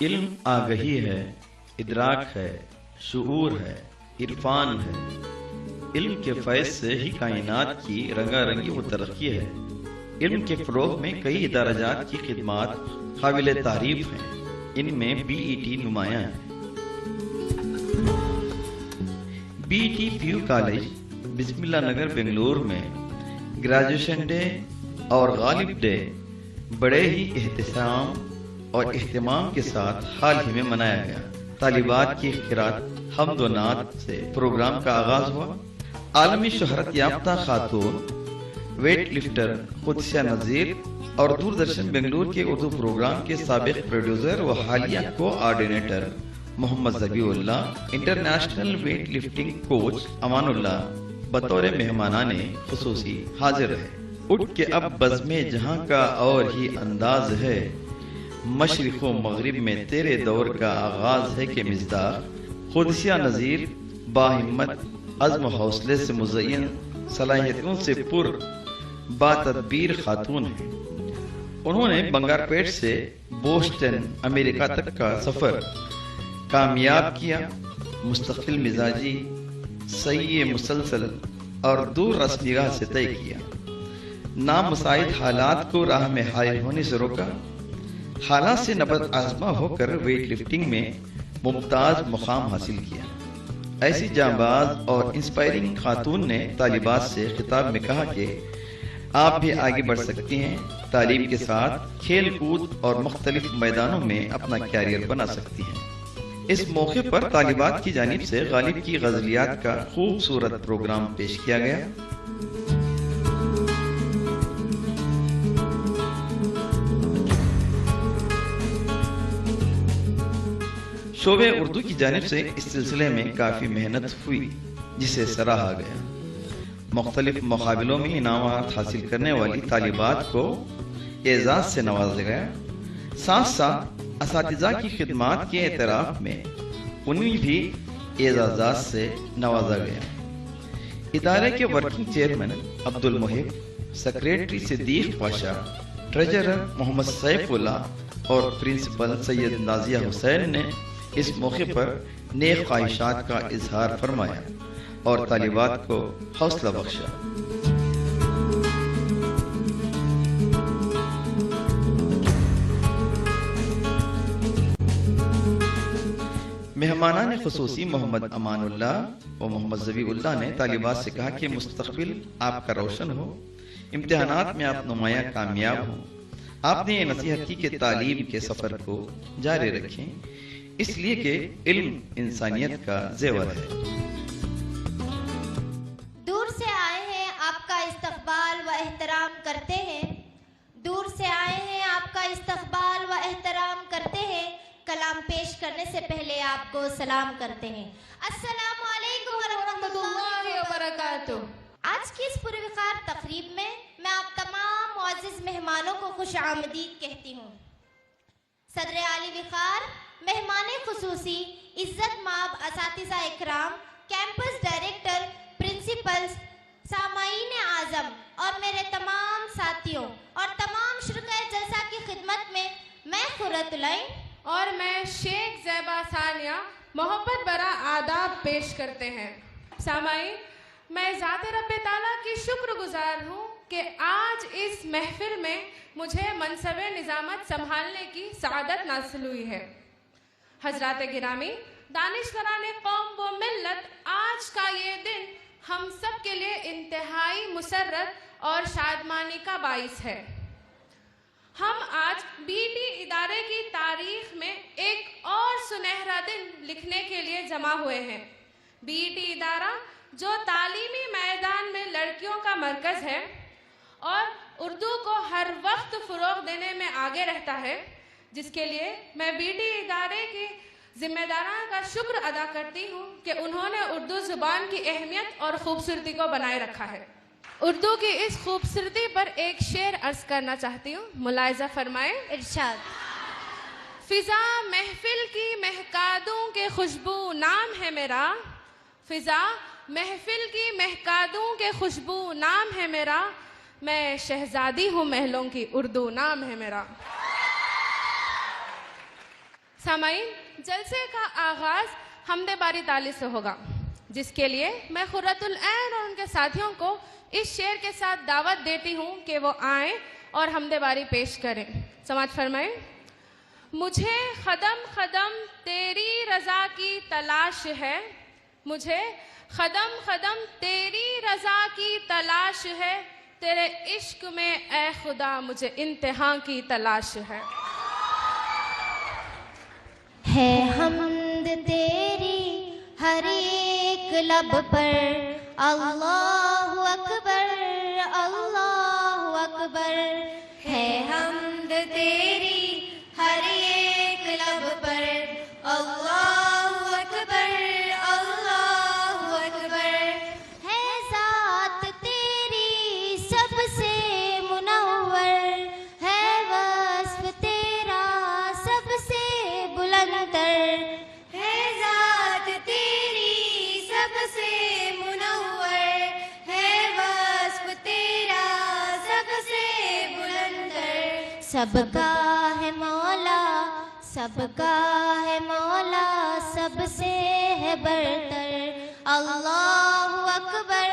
इल्म आगही है, इदराक है, शऊर है, इरफान है। इल्म के फैज़ से ही कायनात की रंगारंगी व तरक्की है। इल्म के फ़रोग़ में कई दराजात की खिदमात काबिल तारीफ़ हैं। इनमें BET नुमायाँ है। BET PU कॉलेज बिस्मिल्लाह नगर बेंगलुरु में ग्रेजुएशन डे और गालिब डे बड़े ही एहतसाम और इह्तिमाम के साथ हाल ही में मनाया गया। तालिबात की खिरात हम्द व नात से प्रोग्राम का आगाज हुआ। आलमी शोहरत याफ्ता खातून वेट लिफ्टर कुदसिया नज़ीर और दूरदर्शन बेंगलुरु के उर्दू प्रोग्राम के साबिक प्रोड्यूसर व हालिया coordinator Mohammad Zabiullah, international weight lifting coach Amanullah बतौर मेहमानाने खुसूसी हाजिर रहे। उठ के अब बज़्मे जहां का और ही अंदाज है, मशरिक़ व मग़रिब में तेरे दौर का आगाज है के मिज़दार कुदसिया नज़ीर बाहिम्मत अज़्म हौसले से मुज़य्यन सलाहियतों से पुर बातदबीर खातून है। उन्होंने बंगारपेट से बोस्टन अमेरिका तक का सफ़र कामयाब किया। मुस्तक़िल मिजाजी, सही मुसलसल और दूर रस निगाह से तय किया। नामुसाइद हालात को राह में हायल होने से रोका। हालात से नबत आज़मा होकर वेट लिफ्टिंग में मुमताज़ मुकाम हासिल किया। ऐसी जांबाज और इंस्पायरिंग खातून ने तालिबात से खिताब में कहा कि आप भी आगे बढ़ सकती हैं। तालीम के साथ खेल कूद और मुख्तलिफ मैदानों में अपना कैरियर बना सकती हैं। इस मौके पर तालिबात की जानिब से गालिब की गज़लियात का खूबसूरत प्रोग्राम पेश किया गया। शोबे उर्दू की जानिब से इस सिलसिले में काफ़ी मेहनत हुई, जिसे सराहा गया। मुख्तलिफ मुकाबलों में इनामात हासिल करने वाली तालिबात को एजाज़ से नवाजा गया। साथ साथ असातिज़ा की खिदमात के एतराफ़ में उन्हें भी एजाज़ात से नवाजा गया। इदारे के working chairman Abdul मुहिब, secretary Siddiq Pasha, treasurer Mohammad Saifullah और प्रिंसिपल सैयद नाजिया हुसैन ने इस मौके पर नेक ख्वाहिशात का इजहार फरमाया और तालिबात को हौसला बख्शा। मेहमानान खुसूसी मोहम्मद अमानुल्लाह और मोहम्मद ज़बीउल्लाह ने तालिबात से कहा कि मुस्तक़बिल आपका रोशन हो, इम्तिहानात में आप नुमाया कामयाब हो। आपने ये नसीहत की कि तालीम के सफ़र को जारी रखें, इसलिए कि इल्म इंसानियत का ज़ेवर है। दूर से आए हैं, आपका इस्तक़बाल व एहतराम करते हैं। दूर से आए हैं, आपका इस्तक़बाल व एहतराम करते हैं। कलाम पेश करने से पहले आपको सलाम करते हैं। अस्सलामु अलैकुम व रहमतुल्लाहि व बरकातुहू। आज की इस पुरवकार तकरीब में मैं आप तमाम मुअज़्ज़िज़ मेहमानों को खुश आमदीद कहती हूँ। सदर आली विकार, मेहमाने खुसूसी, इज़्ज़त माब असातिज़ा इकराम, कैंपस डायरेक्टर, प्रिंसिपल्स, सामाईन आज़म और मेरे तमाम साथियों और तमाम शुरकाए जलसा की खिदमत में मैं खुर्रतुलैन और मैं शेख ज़ैबा सानिया मोहब्बत बरा आदाब पेश करते हैं। सामाईन, मैं ज़ाते रब्बे ताला की शुक्रगुजार हूँ कि आज इस महफिल में मुझे मनसबे निज़ामत संभालने की सआदत नासिल हुई है। हजरात गिरामी, दानिशवराने कौम व मिल्लत, आज का ये दिन हम सब के लिए इंतहाई मुसर्रत और शादमानी का बाइस है। हम आज BET इदारे की तारीख में एक और सुनहरा दिन लिखने के लिए जमा हुए हैं। BET इदारा जो तालीमी मैदान में लड़कियों का मरकज़ है और उर्दू को हर वक्त फ़रोग़ देने में आगे रहता है, जिसके लिए मैं BET इदारे के जिम्मेदारान का शुक्र अदा करती हूँ कि उन्होंने उर्दू ज़ुबान की अहमियत और ख़ूबसूरती को बनाए रखा है। उर्दू की इस खूबसूरती पर एक शेर अर्ज करना चाहती हूँ, मुलाहिज़ा फरमाएं। इरशाद। फिजा महफिल की महकादों के खुशबू नाम है मेरा, फिजा महफिल की महकादों के खुशबू नाम है मेरा, मैं शहजादी हूँ महलों की उर्दू नाम है मेरा। सामाईन, जलसे का आगाज हमदे बारी ताली से होगा, जिसके लिए मैं खुर्रतुल ऐन और उनके साथियों को इस शेर के साथ दावत देती हूँ कि वो आए और हमदे बारी पेश करें। समाज फरमाएं। मुझे कदम कदम तेरी रजा की तलाश है, मुझे कदम कदम तेरी रजा की तलाश है, तेरे इश्क में ए खुदा मुझे इंतहा की तलाश है। हमद तेरी हर एक लब पर, अल्लाहु अकबर अल्लाहु अकबर। है हमद तेरी हर एक लब पर, अल्लाहु अकबर अल्लाहु अकबर। है ज़ात तेरी सबसे मुनव्वर, है वस्फ तेरा सबसे बुलंदर। है ज़ात तेरी सबसे मुनव्वर, है वस्फ तेरा सबसे बुलंदर। सबका है मौला, सबका है मौला, सबसे है बरतर। अल्लाहु अकबर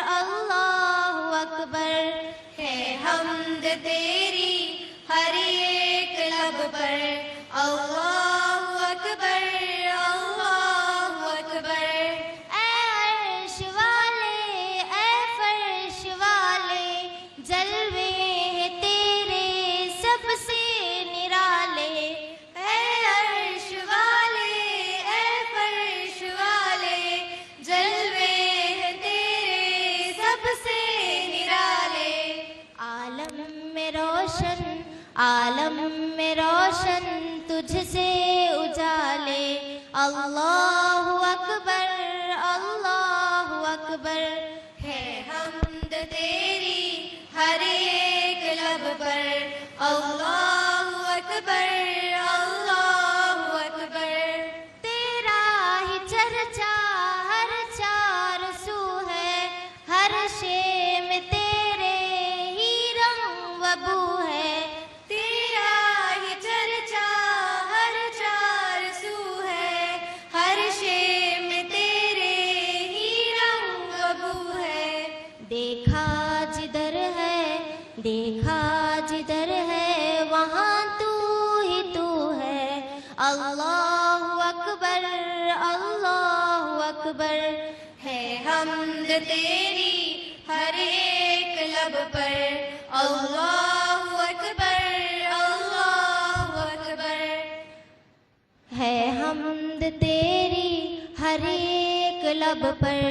अल्लाहु अकबर। है हमद तेरी हर एक लब पर, अल्लाहु अकबर अल्लाहु अकबर। ऐ अर्श वाले ऐ फर्श वाले, जलवे हैं तेरे सबसे निराले। ऐ अर्श वाले ऐ फर्श वाले, जलवे हैं तेरे सबसे निराले। आलम में रोशन आलम में रोशन, तुझसे उजाले। अल्लाहु अकबर अल्लाहु अकबर। है हमद तेरी हर एक लब पर, अल्लाहु अकबर अल्लाहु अकबर। तेरा ही चर्चा हर चार सू है, हर शे में तेरे ही रंग वबू है। तेरा ही चर्चा हर चार सू है, हर शे में तेरे ही रंग वबू है। देखा जिधर है देखा जिधर है, वहाँ तू ही तू है। अल्लाहु अकबर अल्लाहु अकबर। है हमद तेरी हर एक लब पर, अल्लाहु अकबर अल्लाहु अकबर। है हमद तेरी हर एक लब पर,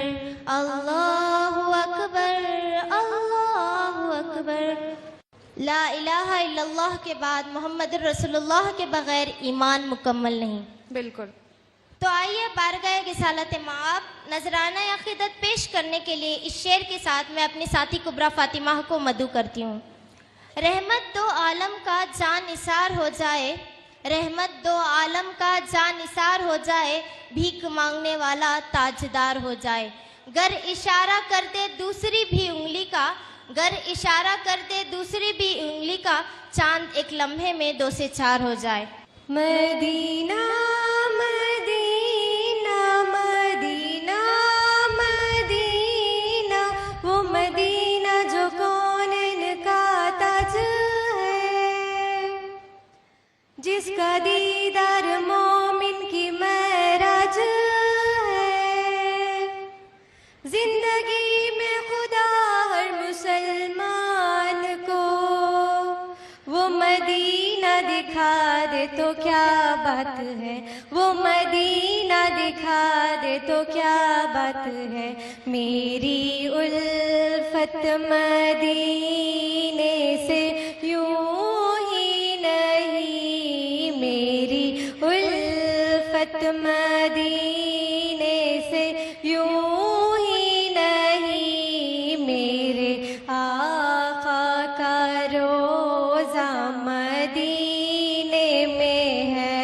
अल्लाहु अकबर अल्लाहु अकबर। ला इलाहा इल्लल्लाह के बाद मोहम्मद रसूलुल्लाह के बगैर ईमान मुकम्मल नहीं। बिल्कुल। तो आइए बारगाह रिसालत माब नजराना अक़ीदत पेश करने के लिए इस शेर के साथ मैं अपनी साथी कुबरा फातिमा को मदू करती हूँ। रहमत दो आलम का जान निसार हो जाए, रहमत दो आलम का जान निसार हो जाए, भीख मांगने वाला ताजदार हो जाए। गर इशारा कर दे दूसरी भी उंगली का, गर इशारा कर दे दूसरी भी उंगली का, चांद एक लम्हे में 2 से 4 हो जाए। मदीना मदीना मदीना मदीना, वो मदीना जो कौनैन का ताज है, जिसका दीदार मोमिन की महराज है। जिंदगी में खुदा हर मुसलमान को वो मदीना दिखा दे तो क्या बात है, वो मदीना दिखा दे तो क्या बात है। मेरी उल्फत मदीने से यूं ही नहीं, मेरी उल्फत मदीने से यूं ही नहीं, मेरे आका का रोज़ा मदीने में है।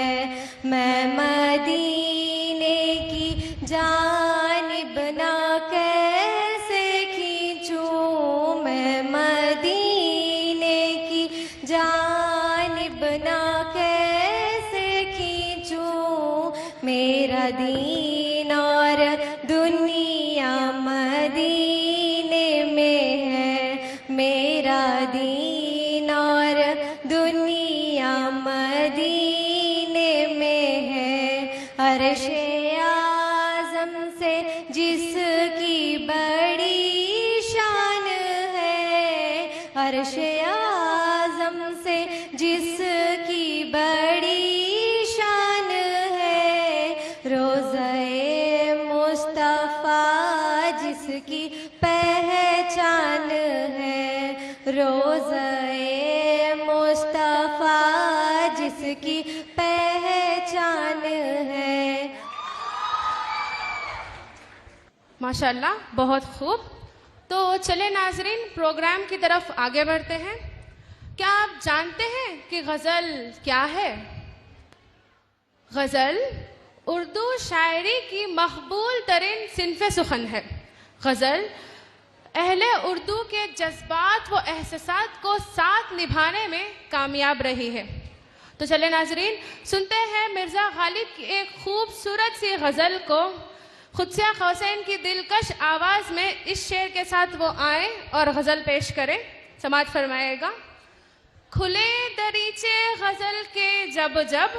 मैं मदीने की जानिब ना कैसे खींचूं, मैं मदीने जिसकी बड़ी शान है, अर्श-ए आज़म से जिसकी बड़ी शान है, रोज़ा-ए मुस्तफ़ा जिसकी पहचान है, रोज़ा-ए मुस्तफ़ा जिसकी पहचान है। माशाल्लाह, बहुत खूब। तो चले नाजरीन, प्रोग्राम की तरफ आगे बढ़ते हैं। क्या आप जानते हैं कि गज़ल क्या है? गज़ल उर्दू शायरी की मकबूल तरीन सिन्फ़े सुखन है। गज़ल अहले उर्दू के जज्बात व एहसासात को साथ निभाने में कामयाब रही है। तो चले नाजरीन, सुनते हैं मिर्ज़ा गालिब की एक खूबसूरत सी गज़ल को। खुदसिया कौसैन की दिलकश आवाज़ में इस शेर के साथ वो आए और गज़ल पेश करें। समाअत फरमाएगा। खुले दरीचे गज़ल के जब जब,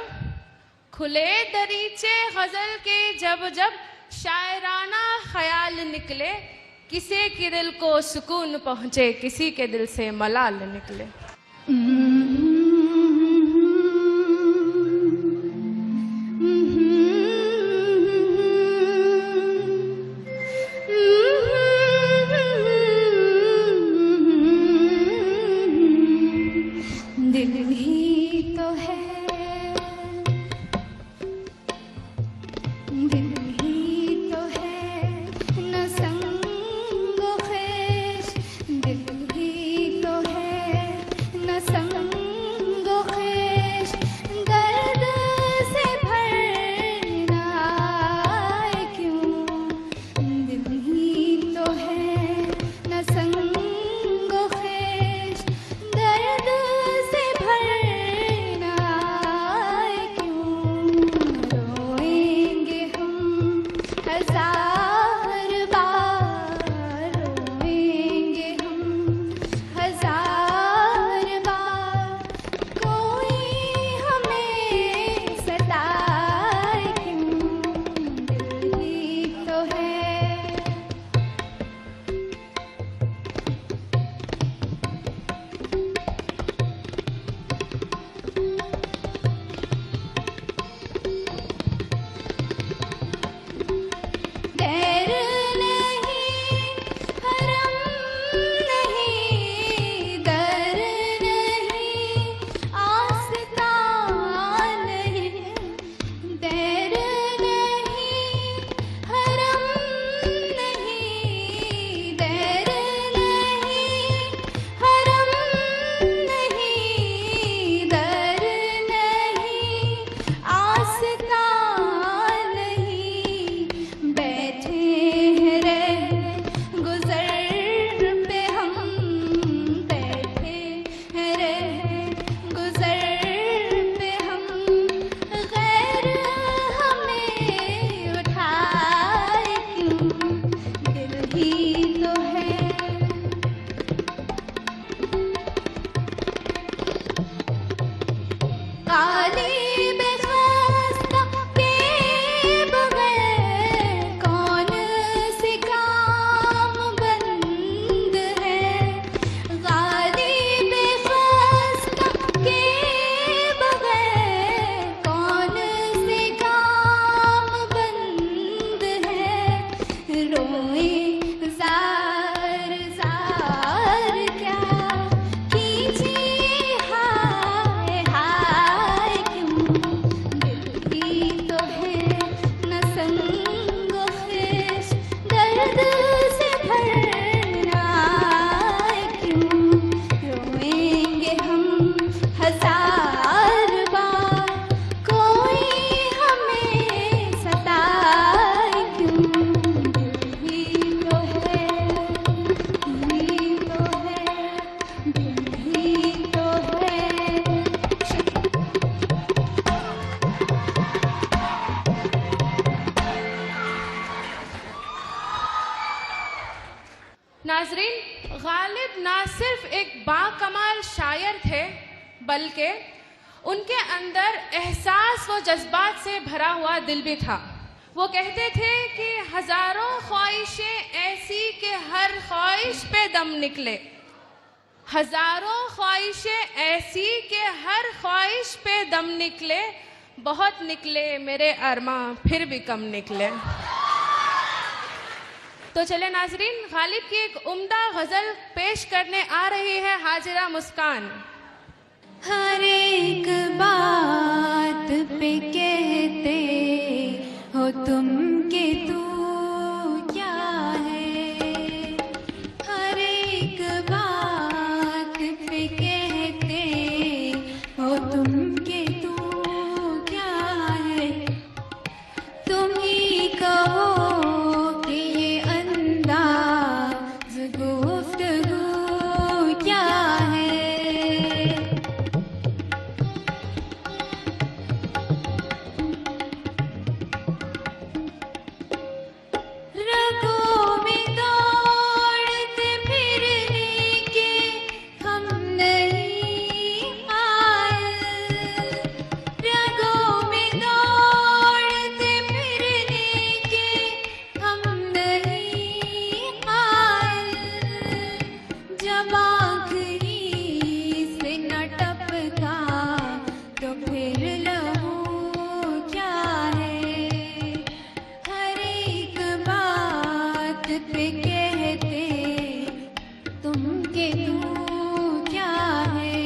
खुले दरीचे गज़ल के जब जब, शायराना ख्याल निकले, किसी के दिल को सुकून पहुँचे, किसी के दिल से मलाल निकले। दिल ही तो है, दिल ही तो है न संग ख्वाहिश, दिल ही तो है न संग ख्वाहिश, दर्द से भरना है क्यों, दिल ही तो है न संग ख्वाहिश, दर्द से भरना है क्यों, रोएंगे हम हजार बार, रोएंगे हम हजार बार, कोई हमें सताए क्यों, दिल ही तो है। डर नहीं, हरम नहीं, डर नहीं, आस्था नहीं, डर नहीं, हरम नहीं, डर नहीं, हरम नहीं, डर नहीं, आस्था नहीं, बैठे हैं रह गुज़र पे हम, बैठे हैं रह गुज़र पे हम, गैर हमें उठाए क्यों, दिल ही तो है। गालिब ख़ास्ता के बगैर कौन से काम बंद है, गालिब ख़ास्ता के बगैर कौन से काम बंद है, रोए ज़ार ज़ार क्या कीजिए, हाय हाय क्यों, दिल ही तो है न संग ख्वाहिश, दर्द से भरना है क्यों, रोएंगे हम हजार बार, कोई हमें सताए क्यों, दिल ही तो है, दिल ही तो है, दिल ही तो है। नाजरीन, गालिब ना सिर्फ एक बाकमाल शायर थे, बल्कि उनके अंदर एहसास व जज्बात से भरा हुआ दिल भी था। वो कहते थे कि हजारों ख्वाहिशें ऐसी कि हर ख्वाहिश पे दम निकले, हजारों ख्वाहिशें ऐसी कि हर ख्वाहिश पे दम निकले, बहुत निकले मेरे अरमां फिर भी कम निकले। तो चले नाजरीन, गालिब की एक उम्दा गजल पेश करने आ रही है हाजिरा मुस्कान। हर एक बात पे कहते हो तुम कि तू क्या है, हर एक बात पे कहते हो तुम कि तू क्या है, तुम ही कहो कि ये अंदाज़ गुफ्तगू क्या है। रगों में दौड़ते फिरने के हम नहीं आए, रगों में दौड़ते फिरने के हम नहीं आए, जब आँख ही से न टपका तो फिर लहू क्या है, हर एक बात पे कहते तुम के तू क्या है।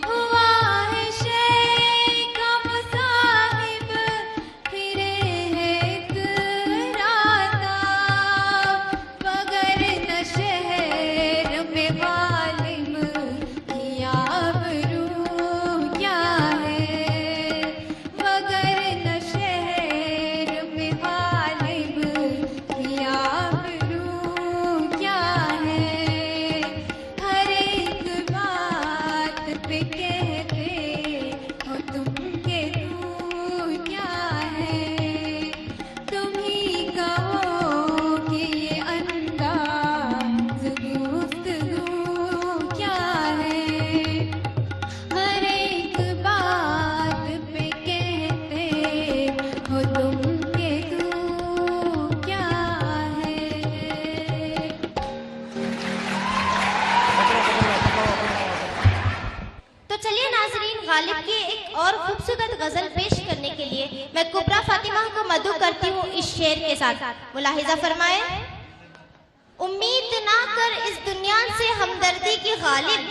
हुआ है शेख अब साहिब फिरे है इतराता, मगर न शहर में गालिब की आबरू क्या है, मगर न शहर में गालिब की आबरू क्या है, हर एक बात पे कहते हो तुम के तू क्या है, तुम ही कहो कि ये अंदाज़ गुफ्तगू क्या है, हर एक बात पे कहते हो तुम के तू क्या है। तो चलिए नाजरीन, गालिब की एक और खूबसूरत गजल पेश करने के लिए मैं कुबरा फातिमा को मदू करती हूँ इस शेर के साथ। मुलाहिजा फरमाए। उम्मीद ना कर इस दुनिया से हमदर्दी की गालिब,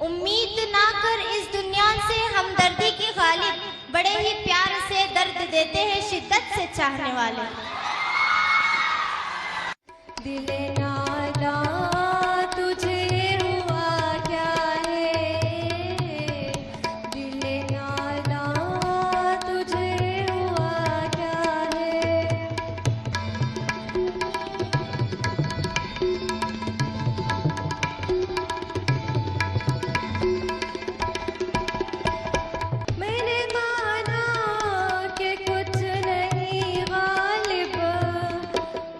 उम्मीद ना कर इस दुनिया से हमदर्दी की गालिब, बड़े ही प्यार से दर्द देते हैं शिद्दत से चाहने वाले। दिल नादा तुझे हुआ क्या है, दिल नादा तुझे हुआ क्या है, मैंने माना कि कुछ नहीं गालिब,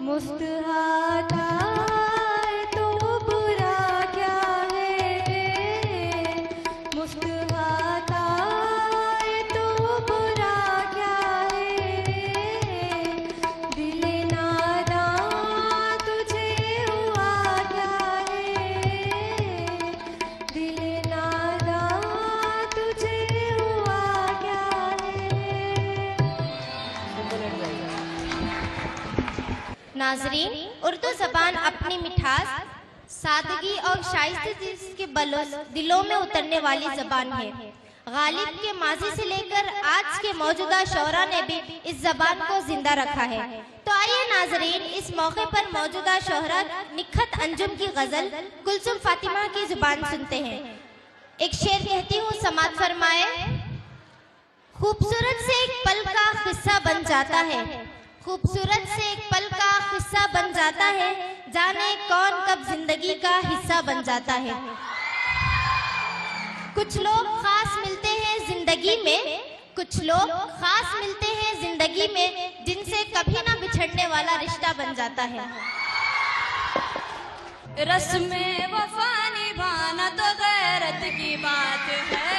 मुस्कुराता है तो बुरा क्या है, मुस्कुराता है तो बुरा क्या है, दिल नादा तुझे हुआ क्या है, दिल नादा तुझे हुआ क्या है। नाजरीन, उर्दू जबान अपनी मिठास, सादगी और शाइस्ते के बलों दिलों में उतरने वाली जबान है। गालिब के माजी से लेकर आज के मौजूदा शौरा ने भी इस जबान को जिंदा रखा है। तो आइए नाजरीन, इस मौके पर मौजूदा शोहरा निखत अंजुम की गजल कुलसुम फातिमा की जुबान सुनते हैं। एक शेर कहती हूँ, समात फरमाए। खूबसूरत से एक पल का किस्सा बन जाता है, खूबसूरत से एक पल का किस्सा बन जाता है, जाने कौन कब जिंदगी का हिस्सा बन जाता है। कुछ लोग खास मिलते हैं जिंदगी में, कुछ लोग खास मिलते हैं जिंदगी में, जिनसे कभी ना बिछड़ने वाला रिश्ता बन जाता है। रस्म वफा निभा पाना तो गैरत की बात है,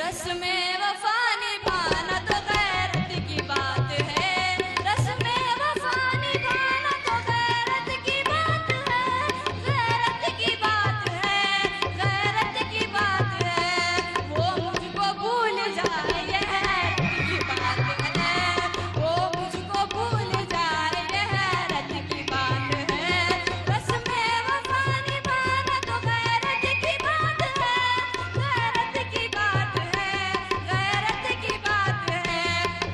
रस में वफा निभाना तो गैरत की बात है, रस में वफा निभाना तो गैरत की बात है, गैरत की बात है, गैरत की बात है। वो मुझको भूल जाए ये हैरत की बात है, वो मुझको भूल जाए ये हैरत की बात है, रस में वफा निभाना तो गैरत की बात है, गैरत की बात है, गैरत की बात है।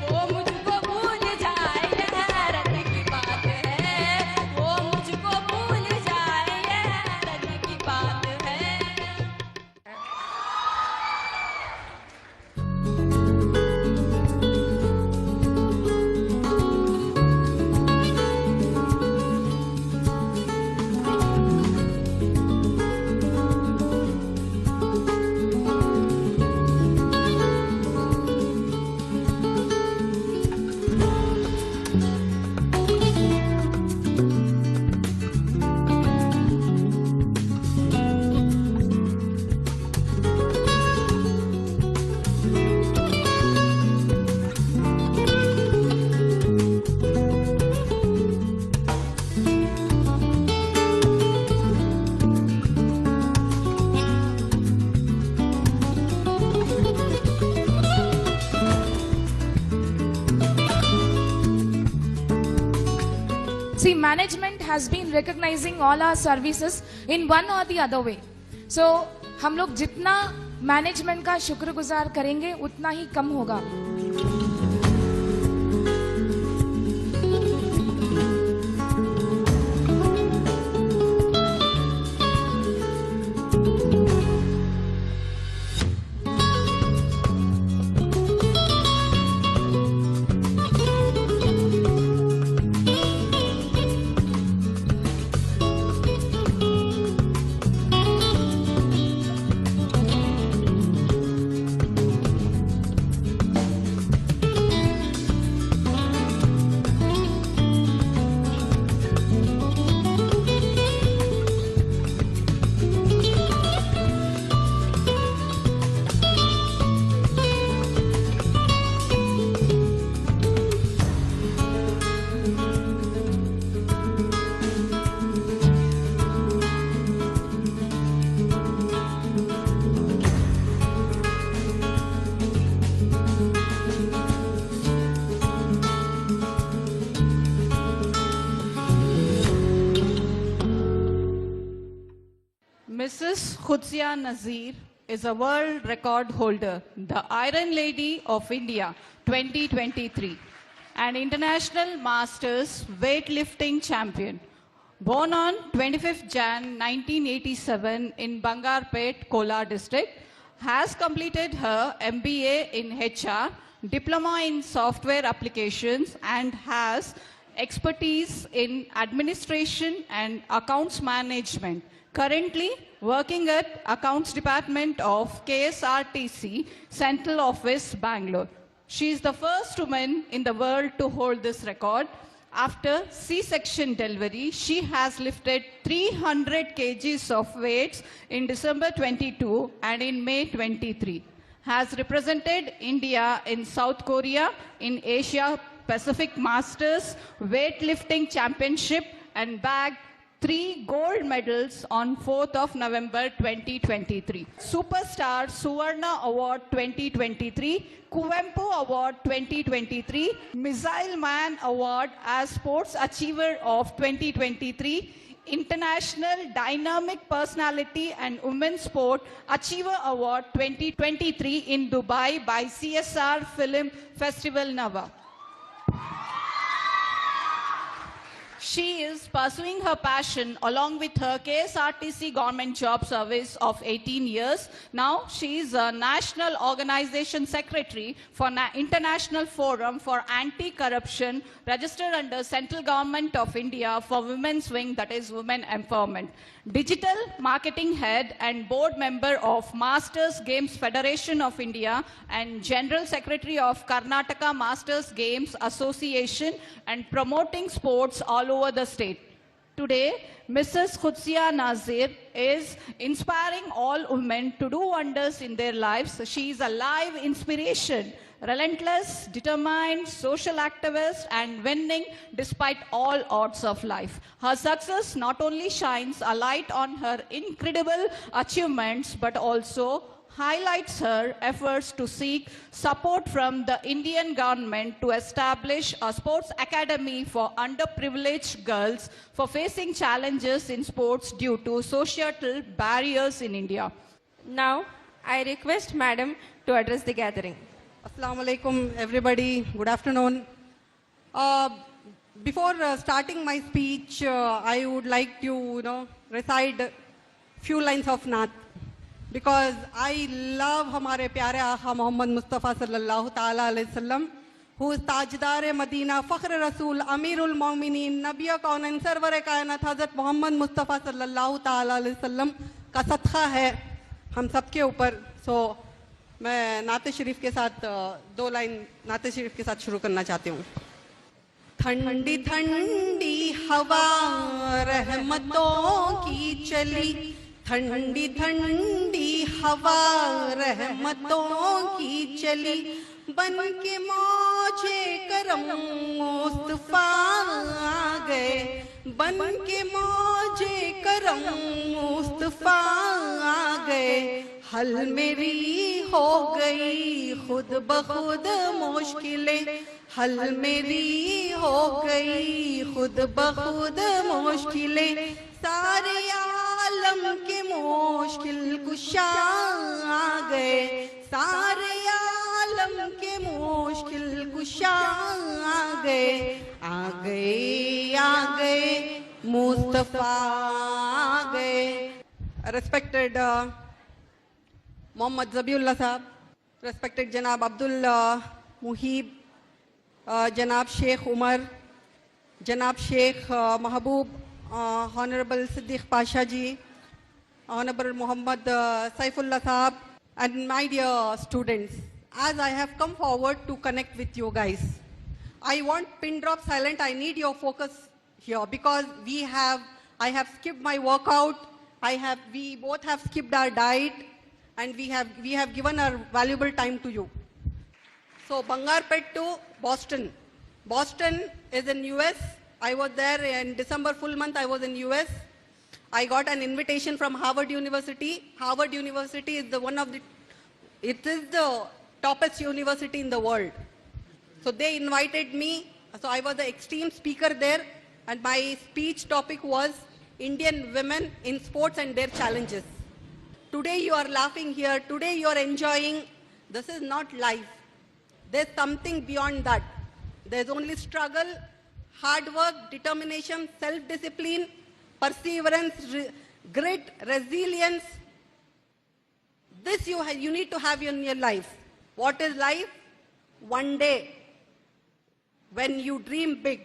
वो मुझको भूल जाए ये हैरत की बात है, वो मुझको भूल जाए ये हैरत की बात है। See, management has been recognizing all our services in one or the other way. So, हम लोग जितना मैनेजमेंट का शुक्रगुजार करेंगे उतना ही कम होगा. Mrs. Khudsia Nazir is a world record holder, the Iron Lady of India 2023, an international masters weightlifting champion. Born on 25th Jan 1987 in Bangarpet, Kolar district, has completed her MBA in HR, diploma in software applications, and has expertise in administration and accounts management. Currently working at Accounts Department of KSRTC, Central Office, Bangalore. She is the first woman in the world to hold this record. After C-section delivery, she has lifted 300 kgs of weights in December 22 and in May 23. Has represented India in South Korea, in Asia Pacific Masters Weightlifting Championship, and bagged 3 gold medals on 4th of November 2023. Superstar Suvarna Award 2023, Kuvempu Award 2023, Missile Man Award as Sports Achiever of 2023, International Dynamic Personality and Women's Sport Achiever Award 2023 in Dubai by CSR Film Festival Nava. She is pursuing her passion along with her KSRTC government job service of 18 years. Now she is a National Organization Secretary for International Forum for Anti-Corruption, registered under Central Government of India for Women's Wing, that is Women Empowerment. Digital Marketing Head and Board Member of Masters Games Federation of India and General Secretary of Karnataka Masters Games Association, and promoting sports all over the state. Today, Mrs. Khudsia Nazir is inspiring all women to do wonders in their lives. She is a live inspiration, relentless, determined, social activist, and winning despite all odds of life. Her success not only shines a light on her incredible achievements, but also highlights her efforts to seek support from the Indian government to establish a sports academy for underprivileged girls for facing challenges in sports due to societal barriers in India. Now, I request Madam to address the gathering. Assalamu alaikum, everybody. Good afternoon. Before starting my speech, I would like to, recite few lines of Naat. Because I love हमारे प्यारे आका मोहम्मद मुस्तफ़ा सल्लल्लाहु ताला अलैहि वसल्लम, who is Tajdar Medina, फ़ख्र रसूल, अमीरुल मोमिनीन, नबी कौनैन, server कायनात हज़रत मोहम्मद मुस्तफ़ा सल्लल्लाहु ताला अलैहि वसल्लम का सदक़ा है हम सबके ऊपर. सो मैं नाते शरीफ के साथ 2 लाइन नाते शरीफ के साथ शुरू करना चाहती हूँ. ठंडी ठंडी हवा रहमतों की चली, ठंडी ठंडी हवा रहमतों की चली, बन के मौजे करम मुस्तफा आ गए, बन के मौजे करम मुस्तफा आ गए. हल मेरी हो गई खुद ब खुद मुश्किलें, हल मेरी हो गई खुद ब खुद मुश्किलें, सारे आलम के मुश्किल कुशा आ गए, सारे आलम के मुश्किल कुशा आ गए, आ गए आ गए मुस्तफा आ गए. Respected Mohammad Zabiullah Sahab, respected Janab Abdul Muhib, Janab Sheikh Umar, Janab Sheikh Mahbub, Honorable Siddiq Pasha ji, Honorable Muhammad Saifullah Sahab, and my dear students, as I have come forward to connect with you guys, I want pin drop silent. I need your focus here because I have skipped my workout. We both have skipped our diet, and we have given our valuable time to you. So Bangarpet to Boston. Boston is in US. I was there in December full month. I was in US. I got an invitation from Harvard University. Harvard University is it is the toppest university in the world. So they invited me. So I was the extreme speaker there, and my speech topic was Indian women in sports and their challenges. Today you are laughing here. Today you are enjoying. This is not life. There's something beyond that. There's only struggle, hard work, determination, self-discipline, perseverance, grit, resilience. This you need to have in your life. What is life? One day, when you dream big,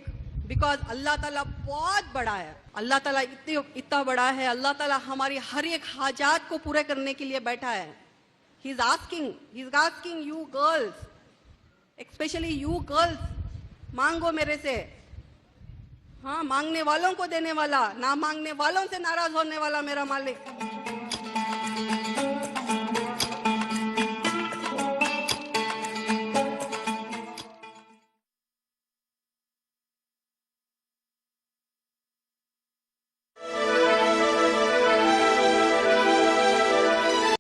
because Allah Ta'ala बहुत बड़ा है. Allah Ta'ala इतना बड़ा है. Allah Ta'ala हमारी हर एक हाजात को पूरे करने के लिए बैठा है. He's asking you girls, especially you girls, मांगो मेरे से. हाँ, मांगने वालों को देने वाला, ना मांगने वालों से नाराज होने वाला मेरा मालिक.